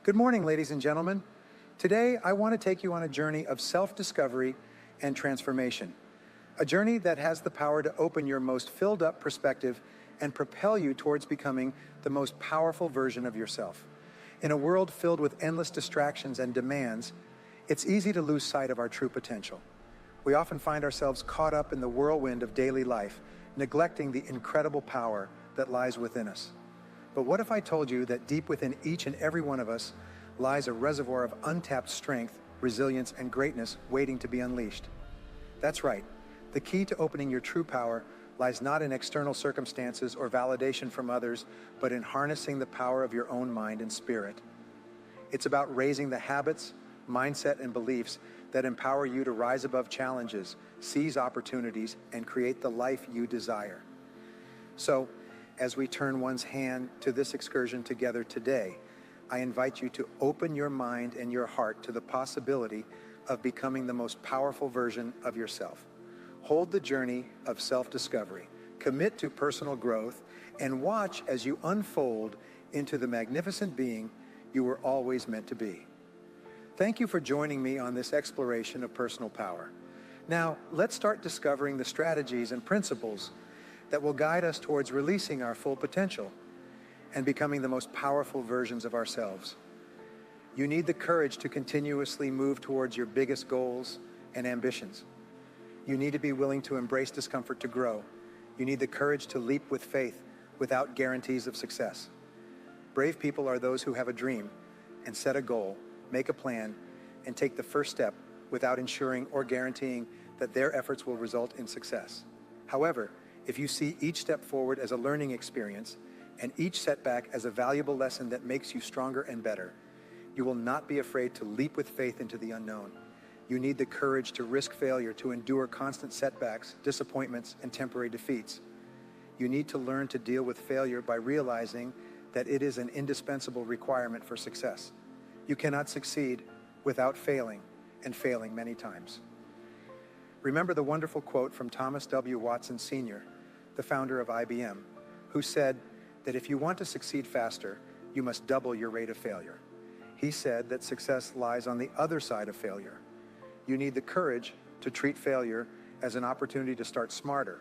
Good morning, ladies and gentlemen. Today, I want to take you on a journey of self-discovery and transformation. A journey that has the power to open your most filled-up perspective and propel you towards becoming the most powerful version of yourself. In a world filled with endless distractions and demands, it's easy to lose sight of our true potential. We often find ourselves caught up in the whirlwind of daily life, neglecting the incredible power that lies within us. But what if I told you that deep within each and every one of us lies a reservoir of untapped strength, resilience, and greatness waiting to be unleashed? That's right. The key to opening your true power lies not in external circumstances or validation from others, but in harnessing the power of your own mind and spirit. It's about raising the habits, mindset, and beliefs that empower you to rise above challenges, seize opportunities, and create the life you desire. So, as we turn one's hand to this excursion together today, I invite you to open your mind and your heart to the possibility of becoming the most powerful version of yourself. Hold the journey of self-discovery, commit to personal growth, and watch as you unfold into the magnificent being you were always meant to be. Thank you for joining me on this exploration of personal power. Now, let's start discovering the strategies and principles that will guide us towards releasing our full potential and becoming the most powerful versions of ourselves. You need the courage to continuously move towards your biggest goals and ambitions. You need to be willing to embrace discomfort to grow. You need the courage to leap with faith without guarantees of success. Brave people are those who have a dream and set a goal, make a plan, and take the first step without ensuring or guaranteeing that their efforts will result in success. However, if you see each step forward as a learning experience and each setback as a valuable lesson that makes you stronger and better, you will not be afraid to leap with faith into the unknown. You need the courage to risk failure, to endure constant setbacks, disappointments, and temporary defeats. You need to learn to deal with failure by realizing that it is an indispensable requirement for success. You cannot succeed without failing, and failing many times. Remember the wonderful quote from Thomas W. Watson Sr., the founder of IBM, who said that if you want to succeed faster, you must double your rate of failure. He said that success lies on the other side of failure. You need the courage to treat failure as an opportunity to start smarter,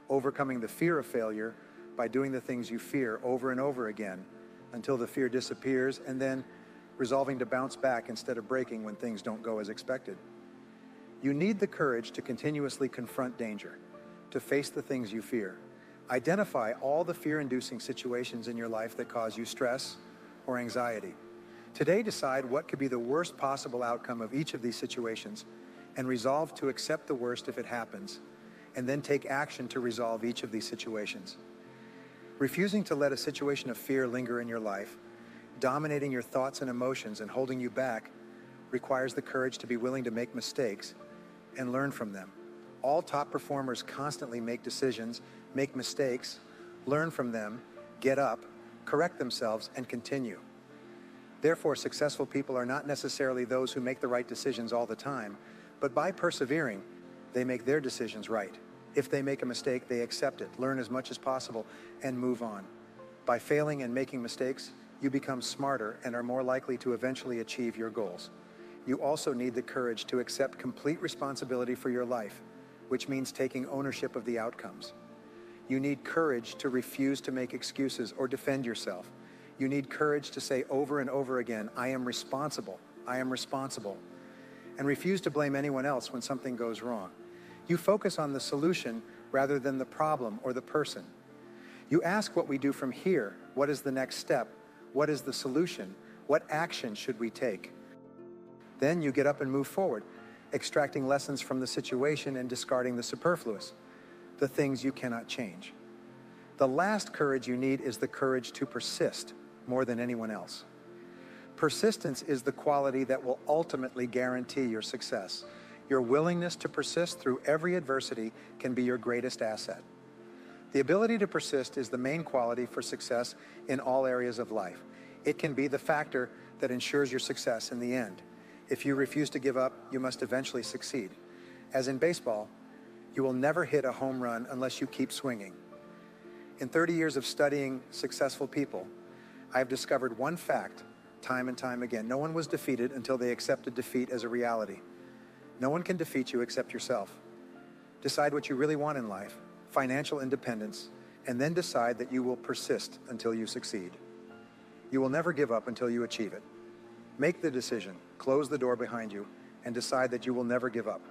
overcoming the fear of failure by doing the things you fear over and over again until the fear disappears, and then resolving to bounce back instead of breaking when things don't go as expected. You need the courage to continuously confront danger, to face the things you fear. Identify all the fear-inducing situations in your life that cause you stress or anxiety. Today, decide what could be the worst possible outcome of each of these situations and resolve to accept the worst if it happens, and then take action to resolve each of these situations. Refusing to let a situation of fear linger in your life, dominating your thoughts and emotions and holding you back, requires the courage to be willing to make mistakes and learn from them. All top performers constantly make decisions, make mistakes, learn from them, get up, correct themselves, and continue. Therefore, successful people are not necessarily those who make the right decisions all the time, but by persevering, they make their decisions right. If they make a mistake, they accept it, learn as much as possible, and move on. By failing and making mistakes, you become smarter and are more likely to eventually achieve your goals. You also need the courage to accept complete responsibility for your life, which means taking ownership of the outcomes. You need courage to refuse to make excuses or defend yourself. You need courage to say over and over again, I am responsible, I am responsible, and refuse to blame anyone else when something goes wrong. You focus on the solution rather than the problem or the person. You ask what we do from here. What is the next step? What is the solution? What action should we take? Then you get up and move forward, extracting lessons from the situation and discarding the superfluous, the things you cannot change. The last courage you need is the courage to persist more than anyone else. Persistence is the quality that will ultimately guarantee your success. Your willingness to persist through every adversity can be your greatest asset. The ability to persist is the main quality for success in all areas of life. It can be the factor that ensures your success in the end. If you refuse to give up, you must eventually succeed. As in baseball, you will never hit a home run unless you keep swinging. In 30 years of studying successful people, I have discovered one fact time and time again. No one was defeated until they accepted defeat as a reality. No one can defeat you except yourself. Decide what you really want in life, financial independence, and then decide that you will persist until you succeed. You will never give up until you achieve it. Make the decision, close the door behind you, and decide that you will never give up.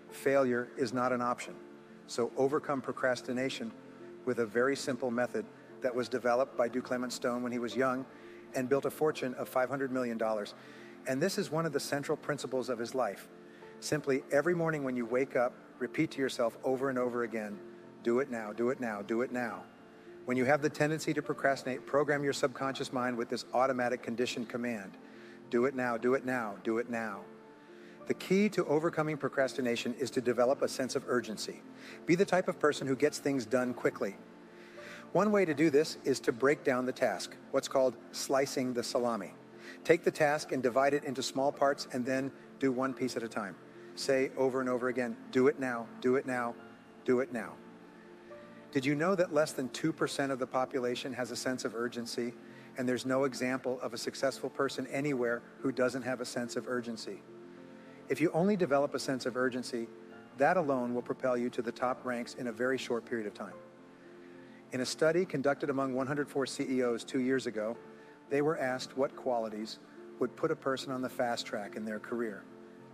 Failure is not an option, so overcome procrastination with a very simple method that was developed by Clement Stone when he was young and built a fortune of $500 million. And this is one of the central principles of his life. Simply, every morning when you wake up, repeat to yourself over and over again, do it now, do it now, do it now. When you have the tendency to procrastinate, program your subconscious mind with this automatic conditioned command. Do it now, do it now, do it now. The key to overcoming procrastination is to develop a sense of urgency. Be the type of person who gets things done quickly. One way to do this is to break down the task, what's called slicing the salami. Take the task and divide it into small parts and then do one piece at a time. Say over and over again, do it now, do it now, do it now. Did you know that less than 2% of the population has a sense of urgency, and there's no example of a successful person anywhere who doesn't have a sense of urgency? If you only develop a sense of urgency, that alone will propel you to the top ranks in a very short period of time. In a study conducted among 104 CEOs 2 years ago, they were asked what qualities would put a person on the fast track in their career.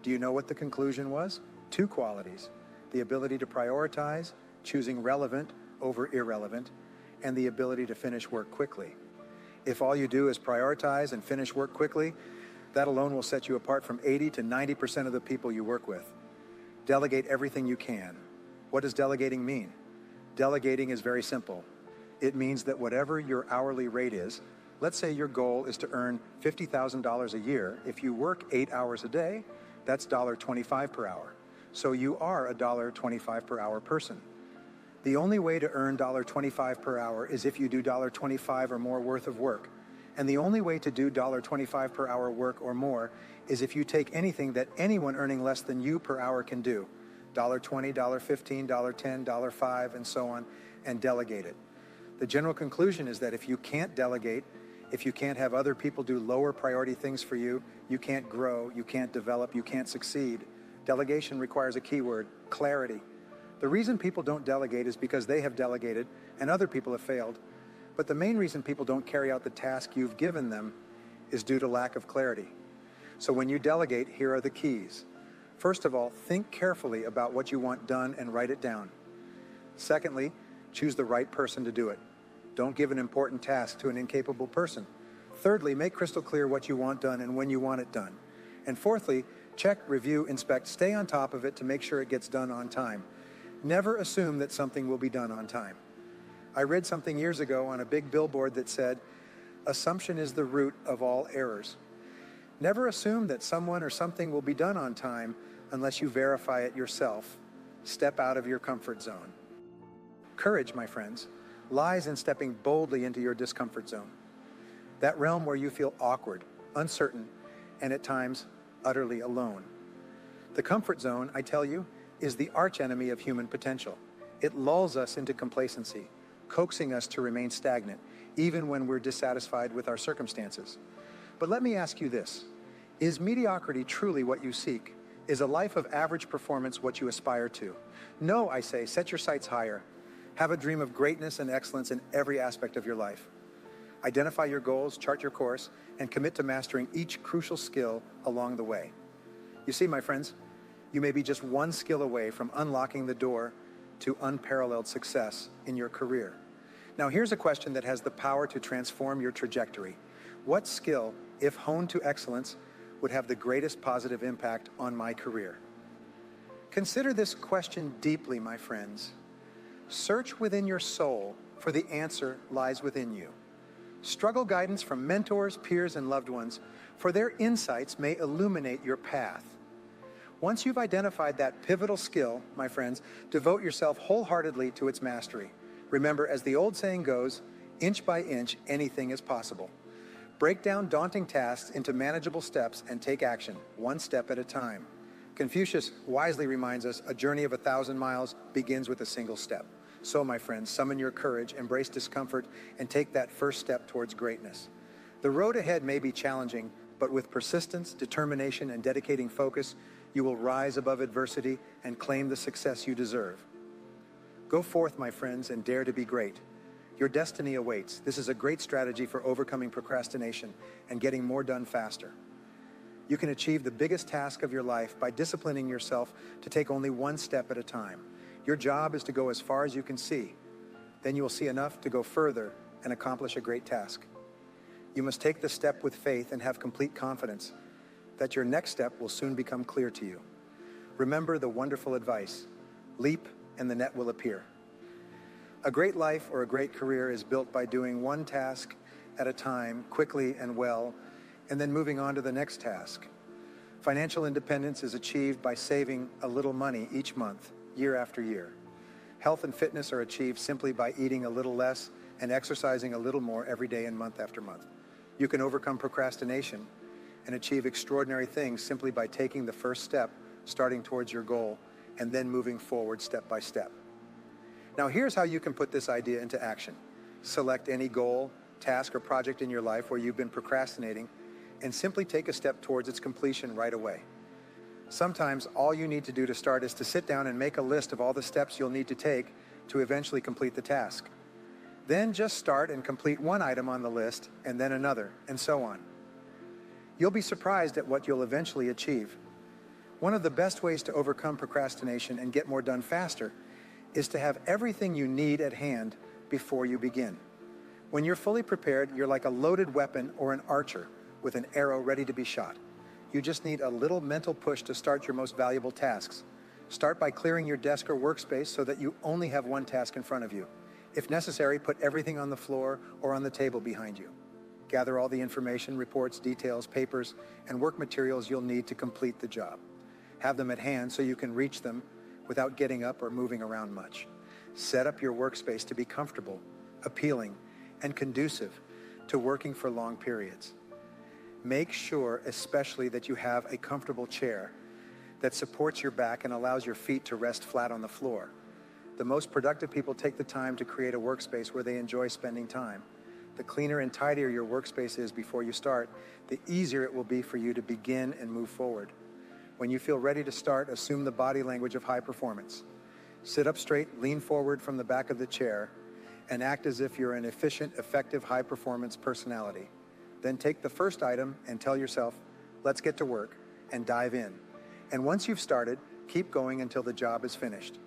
Do you know what the conclusion was? 2 qualities: the ability to prioritize, choosing relevant over irrelevant, and the ability to finish work quickly. If all you do is prioritize and finish work quickly, that alone will set you apart from 80 to 90% of the people you work with. Delegate everything you can. What does delegating mean? Delegating is very simple. It means that whatever your hourly rate is, let's say your goal is to earn $50,000 a year. If you work 8 hours a day, that's $1.25 per hour. So you are a $1.25 per hour person. The only way to earn $1.25 per hour is if you do $1.25 or more worth of work. And the only way to do $1.25 per hour work or more is if you take anything that anyone earning less than you per hour can do, $1.20, $1.15, $1.10, $1.05, and so on, and delegate it. The general conclusion is that if you can't delegate, if you can't have other people do lower priority things for you, you can't grow, you can't develop, you can't succeed. Delegation requires a key word: clarity. The reason people don't delegate is because they have delegated and other people have failed. But the main reason people don't carry out the task you've given them is due to lack of clarity. So when you delegate, here are the keys. First of all, think carefully about what you want done and write it down. Secondly, choose the right person to do it. Don't give an important task to an incapable person. Thirdly, make crystal clear what you want done and when you want it done. And fourthly, check, review, inspect, stay on top of it to make sure it gets done on time. Never assume that something will be done on time. I read something years ago on a big billboard that said, "Assumption is the root of all errors." Never assume that someone or something will be done on time unless you verify it yourself. Step out of your comfort zone. Courage, my friends, lies in stepping boldly into your discomfort zone. That realm where you feel awkward, uncertain, and at times utterly alone. The comfort zone, I tell you, is the archenemy of human potential. It lulls us into complacency, coaxing us to remain stagnant, even when we're dissatisfied with our circumstances. But let me ask you this: is mediocrity truly what you seek? Is a life of average performance what you aspire to? No, I say, set your sights higher. Have a dream of greatness and excellence in every aspect of your life. Identify your goals, chart your course, and commit to mastering each crucial skill along the way. You see, my friends, you may be just one skill away from unlocking the door to unparalleled success in your career. Now, here's a question that has the power to transform your trajectory. What skill, if honed to excellence, would have the greatest positive impact on my career? Consider this question deeply, my friends. Search within your soul, for the answer lies within you. Struggle guidance from mentors, peers, and loved ones, for their insights may illuminate your path. Once you've identified that pivotal skill, my friends, devote yourself wholeheartedly to its mastery. Remember, as the old saying goes, inch by inch, anything is possible. Break down daunting tasks into manageable steps and take action, one step at a time. Confucius wisely reminds us, a journey of 1,000 miles begins with a single step. So, my friends, summon your courage, embrace discomfort, and take that first step towards greatness. The road ahead may be challenging, but with persistence, determination, and dedicating focus, you will rise above adversity and claim the success you deserve. Go forth, my friends, and dare to be great. Your destiny awaits. This is a great strategy for overcoming procrastination and getting more done faster. You can achieve the biggest task of your life by disciplining yourself to take only one step at a time. Your job is to go as far as you can see. Then you will see enough to go further and accomplish a great task. You must take the step with faith and have complete confidence that your next step will soon become clear to you. Remember the wonderful advice: leap and the net will appear. A great life or a great career is built by doing one task at a time, quickly and well, and then moving on to the next task. Financial independence is achieved by saving a little money each month, year after year. Health and fitness are achieved simply by eating a little less and exercising a little more every day and month after month. You can overcome procrastination and achieve extraordinary things simply by taking the first step, starting towards your goal, and then moving forward step by step. Now here's how you can put this idea into action. Select any goal, task, or project in your life where you've been procrastinating and simply take a step towards its completion right away. Sometimes all you need to do to start is to sit down and make a list of all the steps you'll need to take to eventually complete the task. Then just start and complete one item on the list and then another, and so on. You'll be surprised at what you'll eventually achieve. One of the best ways to overcome procrastination and get more done faster is to have everything you need at hand before you begin. When you're fully prepared, you're like a loaded weapon or an archer with an arrow ready to be shot. You just need a little mental push to start your most valuable tasks. Start by clearing your desk or workspace so that you only have one task in front of you. If necessary, put everything on the floor or on the table behind you. Gather all the information, reports, details, papers, and work materials you'll need to complete the job. Have them at hand so you can reach them without getting up or moving around much. Set up your workspace to be comfortable, appealing, and conducive to working for long periods. Make sure especially that you have a comfortable chair that supports your back and allows your feet to rest flat on the floor. The most productive people take the time to create a workspace where they enjoy spending time. The cleaner and tidier your workspace is before you start, the easier it will be for you to begin and move forward. When you feel ready to start, assume the body language of high performance. Sit up straight, lean forward from the back of the chair, and act as if you're an efficient, effective, high-performance personality. Then take the first item and tell yourself, let's get to work, and dive in. And once you've started, keep going until the job is finished.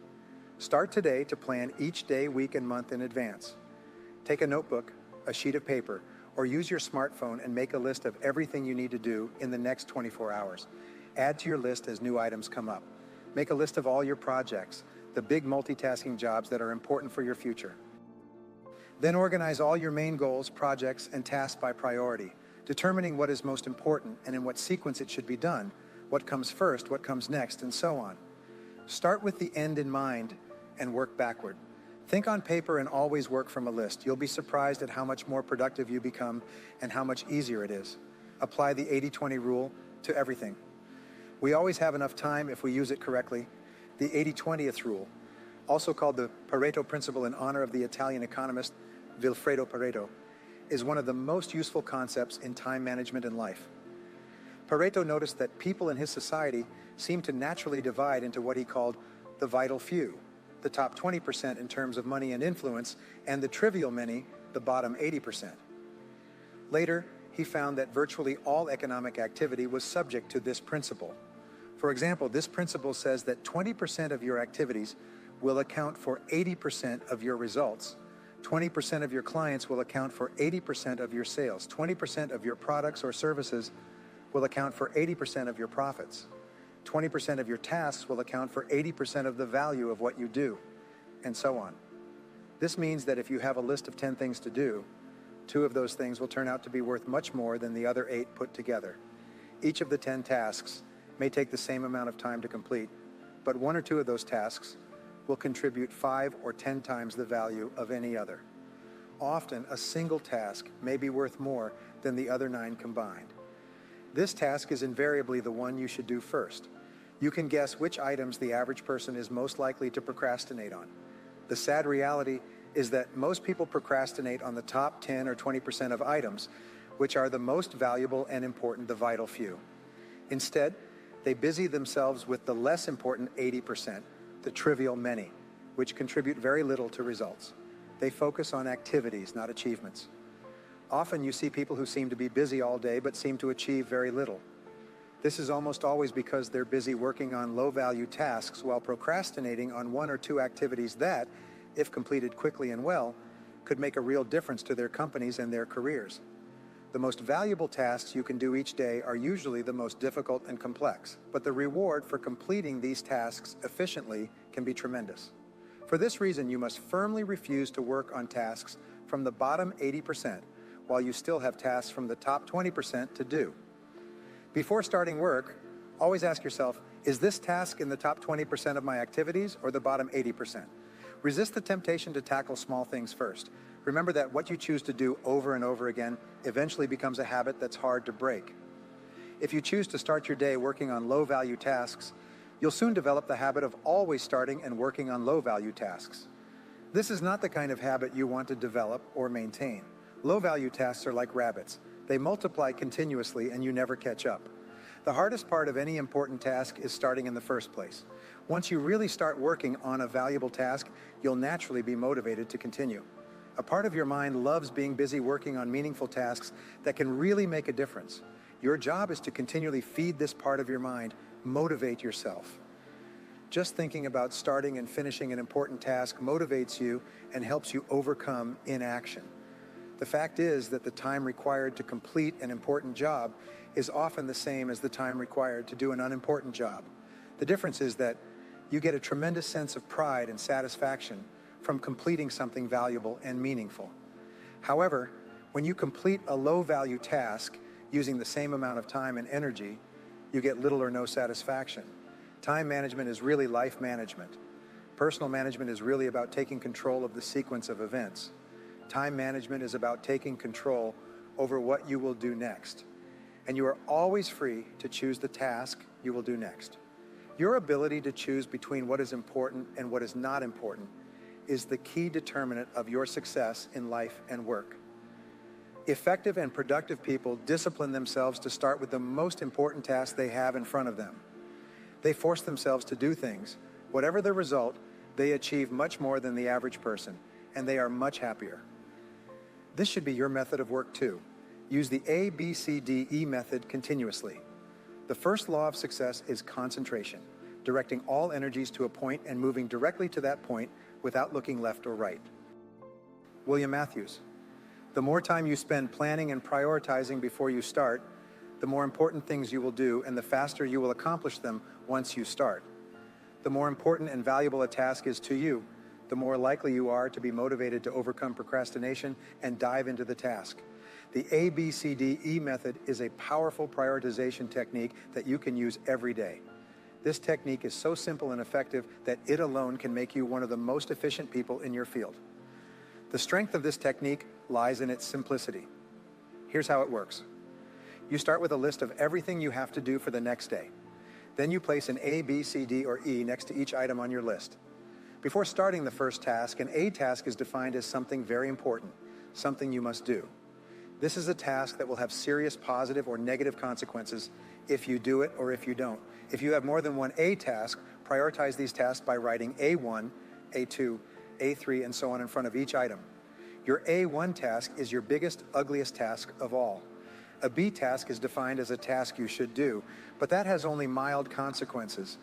Start today to plan each day, week, and month in advance. Take a notebook, a sheet of paper, or use your smartphone and make a list of everything you need to do in the next 24 hours. Add to your list as new items come up. Make a list of all your projects, the big multitasking jobs that are important for your future. Then organize all your main goals, projects, and tasks by priority, determining what is most important and in what sequence it should be done, what comes first, what comes next, and so on. Start with the end in mind and work backward. Think on paper and always work from a list. You'll be surprised at how much more productive you become and how much easier it is. Apply the 80-20 rule to everything. We always have enough time if we use it correctly. The 80-20th rule, also called the Pareto principle in honor of the Italian economist Vilfredo Pareto, is one of the most useful concepts in time management in life. Pareto noticed that people in his society seemed to naturally divide into what he called the vital few, the top 20% in terms of money and influence, and the trivial many, the bottom 80%. Later, he found that virtually all economic activity was subject to this principle. For example, this principle says that 20% of your activities will account for 80% of your results. 20% of your clients will account for 80% of your sales. 20% of your products or services will account for 80% of your profits. 20% of your tasks will account for 80% of the value of what you do, and so on. This means that if you have a list of 10 things to do, 2 of those things will turn out to be worth much more than the other 8 put together. Each of the 10 tasks may take the same amount of time to complete, but 1 or 2 of those tasks will contribute 5 or 10 times the value of any other. Often, a single task may be worth more than the other 9 combined. This task is invariably the one you should do first. You can guess which items the average person is most likely to procrastinate on. The sad reality is that most people procrastinate on the top 10 or 20% of items, which are the most valuable and important, the vital few. Instead, they busy themselves with the less important 80%, the trivial many, which contribute very little to results. They focus on activities, not achievements. Often you see people who seem to be busy all day but seem to achieve very little. This is almost always because they're busy working on low-value tasks while procrastinating on one or two activities that, if completed quickly and well, could make a real difference to their companies and their careers. The most valuable tasks you can do each day are usually the most difficult and complex, but the reward for completing these tasks efficiently can be tremendous. For this reason, you must firmly refuse to work on tasks from the bottom 80% while you still have tasks from the top 20% to do. Before starting work, always ask yourself, is this task in the top 20% of my activities or the bottom 80%? Resist the temptation to tackle small things first. Remember that what you choose to do over and over again eventually becomes a habit that's hard to break. If you choose to start your day working on low-value tasks, you'll soon develop the habit of always starting and working on low-value tasks. This is not the kind of habit you want to develop or maintain. Low-value tasks are like rabbits. They multiply continuously and you never catch up. The hardest part of any important task is starting in the first place. Once you really start working on a valuable task, you'll naturally be motivated to continue. A part of your mind loves being busy working on meaningful tasks that can really make a difference. Your job is to continually feed this part of your mind, motivate yourself. Just thinking about starting and finishing an important task motivates you and helps you overcome inaction. The fact is that the time required to complete an important job is often the same as the time required to do an unimportant job. The difference is that you get a tremendous sense of pride and satisfaction from completing something valuable and meaningful. However, when you complete a low-value task using the same amount of time and energy, you get little or no satisfaction. Time management is really life management. Personal management is really about taking control of the sequence of events. Time management is about taking control over what you will do next. And you are always free to choose the task you will do next. Your ability to choose between what is important and what is not important is the key determinant of your success in life and work. Effective and productive people discipline themselves to start with the most important task they have in front of them. They force themselves to do things. Whatever the result, they achieve much more than the average person, and they are much happier. This should be your method of work too. Use the ABCDE method continuously. The first law of success is concentration, directing all energies to a point and moving directly to that point without looking left or right. William Matthews. The more time you spend planning and prioritizing before you start, the more important things you will do and the faster you will accomplish them once you start. The more important and valuable a task is to you, the more likely you are to be motivated to overcome procrastination and dive into the task. The ABCDE method is a powerful prioritization technique that you can use every day. This technique is so simple and effective that it alone can make you one of the most efficient people in your field. The strength of this technique lies in its simplicity. Here's how it works. You start with a list of everything you have to do for the next day. Then you place an A, B, C, D, or E next to each item on your list. Before starting the first task, an A task is defined as something very important, something you must do. This is a task that will have serious positive or negative consequences if you do it or if you don't. If you have more than one A task, prioritize these tasks by writing A1, A2, A3, and so on in front of each item. Your A1 task is your biggest, ugliest task of all. A B task is defined as a task you should do, but that has only mild consequences.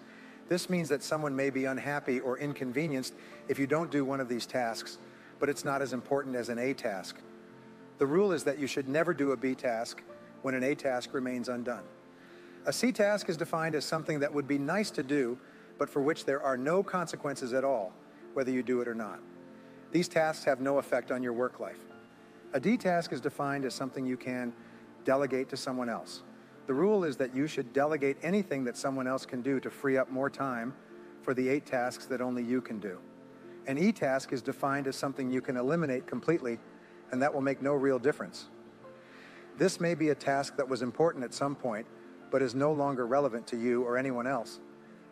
This means that someone may be unhappy or inconvenienced if you don't do one of these tasks, but it's not as important as an A task. The rule is that you should never do a B task when an A task remains undone. A C task is defined as something that would be nice to do, but for which there are no consequences at all, whether you do it or not. These tasks have no effect on your work life. A D task is defined as something you can delegate to someone else. The rule is that you should delegate anything that someone else can do to free up more time for the 8 tasks that only you can do. An E task is defined as something you can eliminate completely, and that will make no real difference. This may be a task that was important at some point, but is no longer relevant to you or anyone else.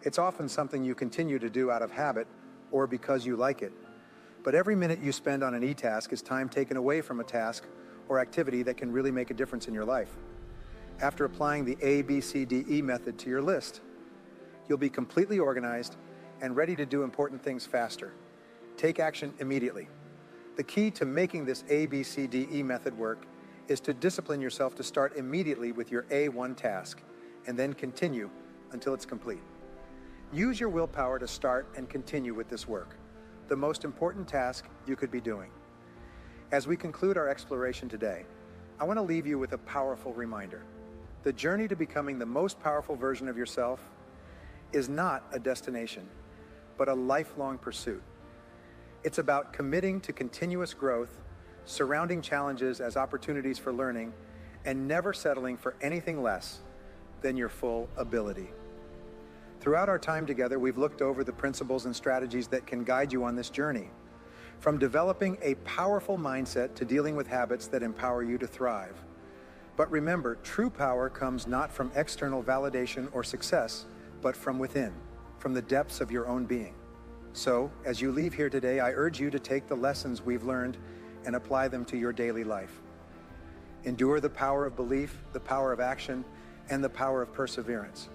It's often something you continue to do out of habit or because you like it. But every minute you spend on an E task is time taken away from a task or activity that can really make a difference in your life. After applying the A, B, C, D, E method to your list, you'll be completely organized and ready to do important things faster. Take action immediately. The key to making this A, B, C, D, E method work is to discipline yourself to start immediately with your A1 task and then continue until it's complete. Use your willpower to start and continue with this work, the most important task you could be doing. As we conclude our exploration today, I want to leave you with a powerful reminder. The journey to becoming the most powerful version of yourself is not a destination, but a lifelong pursuit. It's about committing to continuous growth, surrounding challenges as opportunities for learning, and never settling for anything less than your full ability. Throughout our time together, we've looked over the principles and strategies that can guide you on this journey, from developing a powerful mindset to dealing with habits that empower you to thrive. But remember, true power comes not from external validation or success, but from within, from the depths of your own being. So, as you leave here today, I urge you to take the lessons we've learned and apply them to your daily life. Endure the power of belief, the power of action, and the power of perseverance.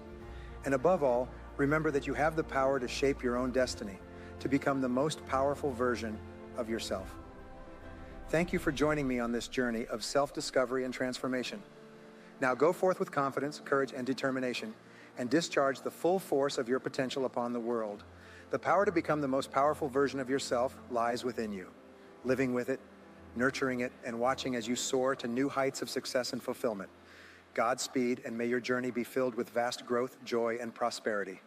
And above all, remember that you have the power to shape your own destiny, to become the most powerful version of yourself. Thank you for joining me on this journey of self-discovery and transformation. Now go forth with confidence, courage, and determination, and discharge the full force of your potential upon the world. The power to become the most powerful version of yourself lies within you. Living with it, nurturing it, and watching as you soar to new heights of success and fulfillment. Godspeed, and may your journey be filled with vast growth, joy, and prosperity.